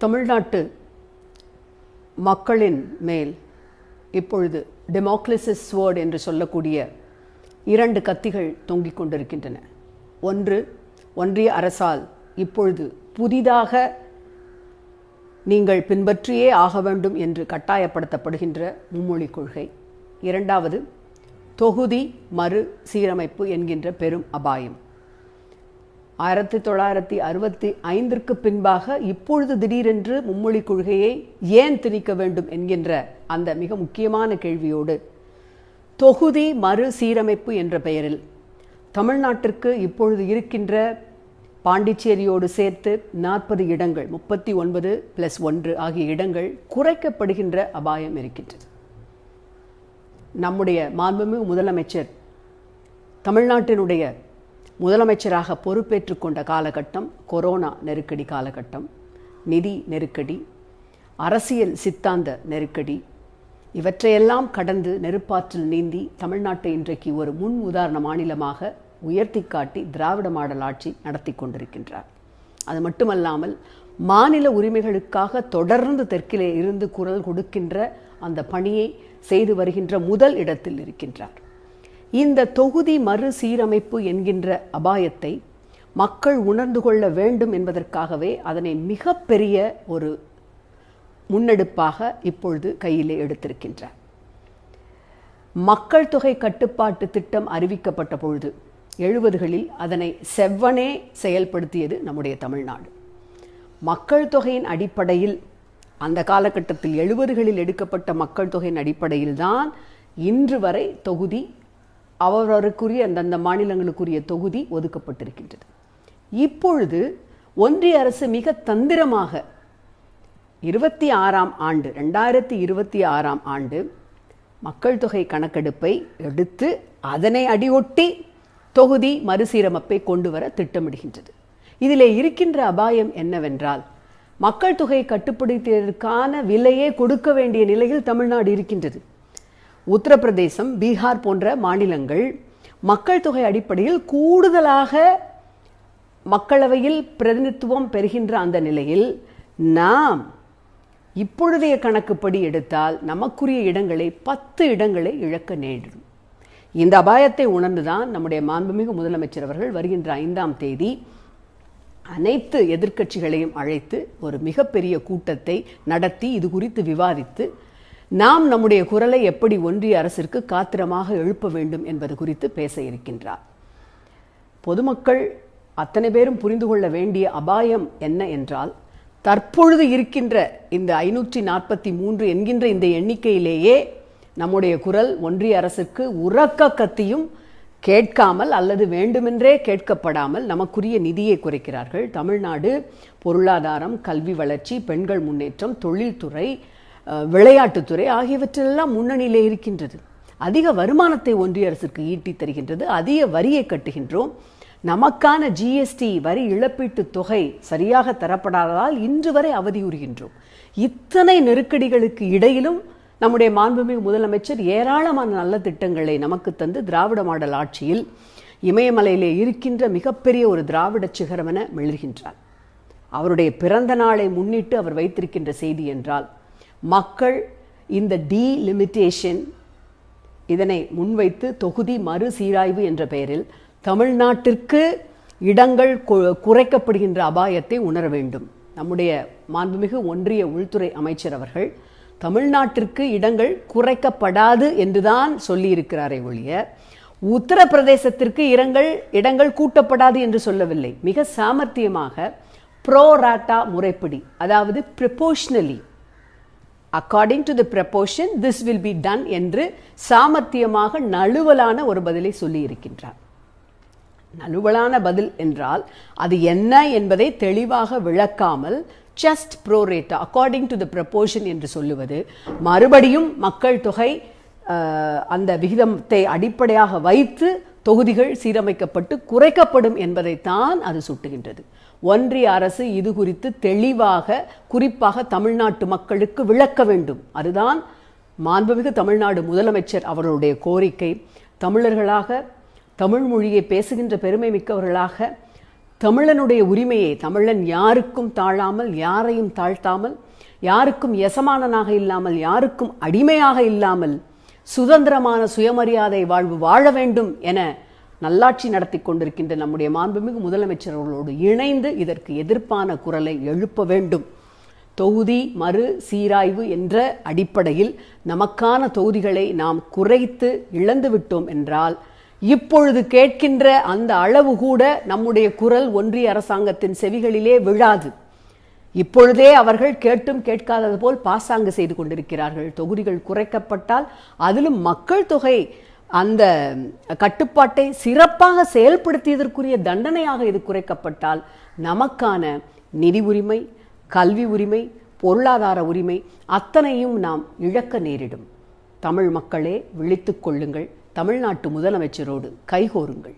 தமிழ்நாட்டு மக்களின் மேல் இப்பொழுது டெமோக்ரசிஸ் ஸ்வர்ட் என்று சொல்லக்கூடிய இரண்டு கத்திகள் தொங்கிக் கொண்டிருக்கின்றன. ஒன்று, ஒன்றிய அரசால் இப்பொழுது புதிதாக நீங்கள் பின்பற்றியே ஆக வேண்டும் என்று கட்டாயப்படுத்தப்படுகின்ற மும்மொழி கொள்கை. இரண்டாவது, தொகுதி மறு சீரமைப்பு என்கின்ற பெரும் அபாயம். 1965 பின்பாக இப்பொழுது திடீரென்று மும்மொழி கொள்கையை ஏன் திணிக்க வேண்டும் என்கின்ற அந்த மிக முக்கியமான கேள்வியோடு தொகுதி மறு சீரமைப்பு என்ற பெயரில் தமிழ்நாட்டிற்கு இப்பொழுது இருக்கின்ற பாண்டிச்சேரியோடு சேர்த்து 40 இடங்கள், 39+1 ஆகிய இடங்கள் குறைக்கப்படுகின்ற அபாயம் இருக்கின்றது. நம்முடைய மாண்புமிகு முதலமைச்சர் தமிழ்நாட்டினுடைய முதலமைச்சராக பொறுப்பேற்று கொண்ட காலகட்டம் கொரோனா நெருக்கடி காலகட்டம், நிதி நெருக்கடி, அரசியல் சித்தாந்த நெருக்கடி, இவற்றையெல்லாம் கடந்து நெருப்பாற்றில் நீந்தி தமிழ்நாட்டை இன்றைக்கு ஒரு முன் உதாரண மாநிலமாக உயர்த்தி காட்டி திராவிட மாடல் ஆட்சி நடத்தி கொண்டிருக்கின்றார். அது மட்டுமல்லாமல் மாநில உரிமைகளுக்காக தொடர்ந்து தெற்கிலே இருந்து குரல் கொடுக்கின்ற அந்த பணியை செய்து வருகின்ற முதல் இடத்தில் இருக்கின்றார். இந்த தொகுதி மறு சீரமைப்பு என்கின்ற அபாயத்தை மக்கள் உணர்ந்து கொள்ள வேண்டும் என்பதற்காகவே அதனை மிகப்பெரிய ஒரு முன்னெடுப்பாக இப்பொழுது கையிலே எடுத்திருக்கின்றார். மக்கள் தொகை கட்டுப்பாட்டு திட்டம் அறிவிக்கப்பட்ட பொழுது 70களில் அதனை செவ்வனே செயல்படுத்தியது நம்முடைய தமிழ்நாடு. மக்கள் தொகையின் அடிப்படையில் அந்த காலகட்டத்தில் 70களில் எடுக்கப்பட்ட மக்கள் தொகையின் அடிப்படையில் தான் இன்று வரை தொகுதி அவரவருக்குரிய அந்தந்த மாநிலங்களுக்குரிய தொகுதி ஒதுக்கப்பட்டிருக்கின்றது. இப்பொழுது ஒன்றிய அரசு மிக தந்திரமாக 2026 ஆண்டு மக்கள் தொகை கணக்கெடுப்பை எடுத்து அதனை அடியொட்டி தொகுதி மறுசீரமைப்பை கொண்டு வர திட்டமிடுகின்றது. இதிலே இருக்கின்ற அபாயம் என்னவென்றால், மக்கள் தொகை கட்டுப்படுத்தியதற்கான விலையே கொடுக்க வேண்டிய நிலையில் தமிழ்நாடு இருக்கின்றது. உத்தரப்பிரதேசம், பீகார் போன்ற மாநிலங்கள் மக்கள் தொகை அடிப்படையில் கூடுதலாக மக்களவையில் பிரதிநிதித்துவம் பெறுகின்ற அந்த நிலையில் நாம் இப்பொழுதைய கணக்குப்படி எடுத்தால் நமக்குரிய இடங்களை 10 இடங்களை இழக்க நேரிடும். இந்த அபாயத்தை உணர்ந்துதான் நம்முடைய மாண்புமிகு முதலமைச்சர் அவர்கள் வருகின்ற 5ஆம் தேதி அனைத்து எதிர்க்கட்சிகளையும் அழைத்து ஒரு மிகப்பெரிய கூட்டத்தை நடத்தி இது குறித்து விவாதித்து நாம் நம்முடைய குரலை எப்படி ஒன்றிய அரசிற்கு காத்திரமாக எழுப்ப வேண்டும் என்பது குறித்து பேச இருக்கின்றார். பொதுமக்கள் அத்தனை பேரும் புரிந்து கொள்ள வேண்டிய அபாயம் என்ன என்றால், தற்பொழுது இருக்கின்ற இந்த 543 என்கின்ற இந்த எண்ணிக்கையிலேயே நம்முடைய குரல் ஒன்றிய அரசுக்கு உரக்க கத்தியும் கேட்காமல் அல்லது வேண்டுமென்றே கேட்கப்படாமல் நமக்குரிய நிதியை குறைக்கிறார்கள். தமிழ்நாடு பொருளாதாரம், கல்வி வளர்ச்சி, பெண்கள் முன்னேற்றம், தொழில்துறை, விளையாட்டுத்துறை ஆகியவற்றெல்லாம் முன்னணியிலே இருக்கின்றது. அதிக வருமானத்தை ஒன்றிய அரசுக்கு ஈட்டி தருகின்றது. அதிக வரியை கட்டுகின்றோம். நமக்கான ஜிஎஸ்டி வரி இழப்பீட்டு தொகை சரியாக தரப்படாததால் இன்று வரை அவதியுறுகின்றோம். இத்தனை நெருக்கடிகளுக்கு இடையிலும் நம்முடைய மாண்புமிகு முதலமைச்சர் ஏராளமான நல்ல திட்டங்களை நமக்கு தந்து திராவிட மாடல் ஆட்சியில் இமயமலையிலே இருக்கின்ற மிகப்பெரிய ஒரு திராவிட சிகரம் என மிளர்கின்றார். அவருடைய பிறந்த நாளை முன்னிட்டு அவர் வைத்திருக்கின்ற செய்தி என்றால், மக்கள் இந்த டீலிமிட்டேஷன் இதனை முன்வைத்து தொகுதி மறு சீராய்வு என்ற பெயரில் தமிழ்நாட்டிற்கு இடங்கள் குறைக்கப்படுகின்ற அபாயத்தை உணர வேண்டும். நம்முடைய மாண்புமிகு ஒன்றிய உள்துறை அமைச்சர் அவர்கள் தமிழ்நாட்டிற்கு இடங்கள் குறைக்கப்படாது என்றுதான் சொல்லியிருக்கிறாரே ஒழிய உத்தரப்பிரதேசத்திற்கு இடங்கள் கூட்டப்படாது என்று சொல்லவில்லை. மிக சாமர்த்தியமாக ப்ரோராட்டா முறைப்படி, அதாவது proportionally, according to the proportion this will be done என்று சாமர்த்தியமாக நழுவலான ஒரு பதிலை சொல்லி இருக்கின்றார். நழுவலான பதில் என்றால் அது என்ன என்பதை தெளிவாக விளக்காமல் just pro rata, according to the proportion என்று சொல்லுவது மறுபடியும் மக்கள் தொகை அந்த விகிதத்தை அடிப்படையாக வைத்து தொகுதிகள் சீரமைக்கப்பட்டு குறைக்கப்படும் என்பதைத்தான் அது சுட்டுகின்றது. ஒன்றிய அரசு இது குறித்து தெளிவாக, குறிப்பாக தமிழ்நாட்டு மக்களுக்கு விளக்க வேண்டும். அதுதான் மாண்புமிகு தமிழ்நாடு முதலமைச்சர் அவர்களுடைய கோரிக்கை. தமிழர்களாக, தமிழ் மொழியை பேசுகின்ற பெருமை மிக்கவர்களாக, தமிழனுடைய உரிமையை, தமிழன் யாருக்கும் தாழாமல், யாரையும் தாழ்த்தாமல், யாருக்கும் எசமானனாக இல்லாமல், யாருக்கும் அடிமையாக இல்லாமல் சுதந்திரமான சுயமரியாதை வாழ்வு வாழ வேண்டும் என நல்லாட்சி நடத்தி கொண்டிருக்கின்ற நம்முடைய மாண்புமிகு முதலமைச்சர்களோடு இணைந்து இதற்கு எதிர்ப்பான குரலை எழுப்ப வேண்டும். தொகுதி மறு சீராய்வு என்ற அடிப்படையில் நமக்கான தொகுதிகளை நாம் குறைத்து இழந்து விட்டோம் என்றால் இப்பொழுது கேட்கின்ற அந்த அளவு கூட நம்முடைய குரல் ஒன்றிய அரசாங்கத்தின் செவிகளிலே விழாது. இப்பொழுதே அவர்கள் கேட்டும் கேட்காதது போல் பாசாங்கு செய்து கொண்டிருக்கிறார்கள். தொகுதிகள் குறைக்கப்பட்டால், அதிலும் மக்கள் தொகை அந்த கட்டுப்பாட்டை சிறப்பாக செயல்படுத்தியதற்குரிய தண்டனையாக இது குறைக்கப்பட்டால் நமக்கான நிதி உரிமை, கல்வி உரிமை, பொருளாதார உரிமை அத்தனையும் நாம் இழக்க நேரிடும். தமிழ் மக்களே, விழித்துக் கொள்ளுங்கள். தமிழ்நாட்டு முதலமைச்சரோடு கைகோருங்கள்.